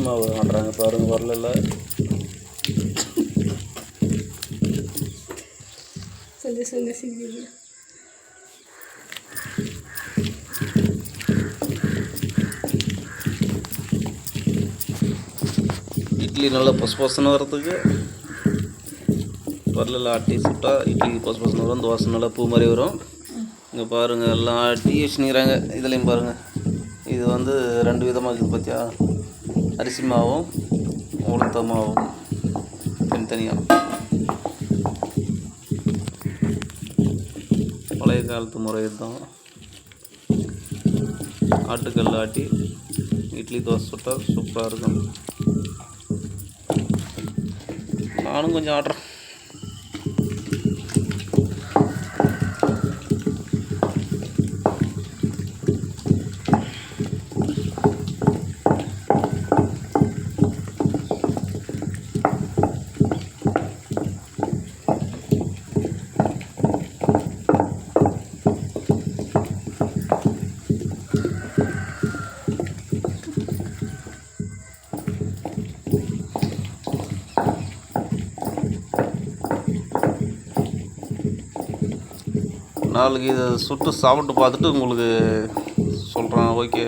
மாவு ஆடுறாங்க பாருங்க, வரல இட்லி நல்லா பொசு பொசுன்னு வரத்துக்கு வரல ஆட்டி சுட்டா இட்லி பொசு பொசுன்னு வரும், தோசை நல்லா பூ மாதிரி வரும். இங்கே பாருங்கள் எல்லாம் ஆட்டி வச்சுக்கிறாங்க. இதுலேயும் பாருங்கள், இது வந்து 2 விதமாக இருக்குது பார்த்தியா, அரிசி மாவும் உளுத்த மாவும் தனித்தனியாக. பழைய காலத்து முறை தான். ஆட்டுக்கல் ஆட்டி இட்லி தோசை சுட்டால் சூப்பராக இருக்கும். நானும் கொஞ்சம் ஆடுறேன். நாளைக்கு இதை சுட்டு சாப்பிட்டு பார்த்துட்டு உங்களுக்கு சொல்கிறேன். ஓகே.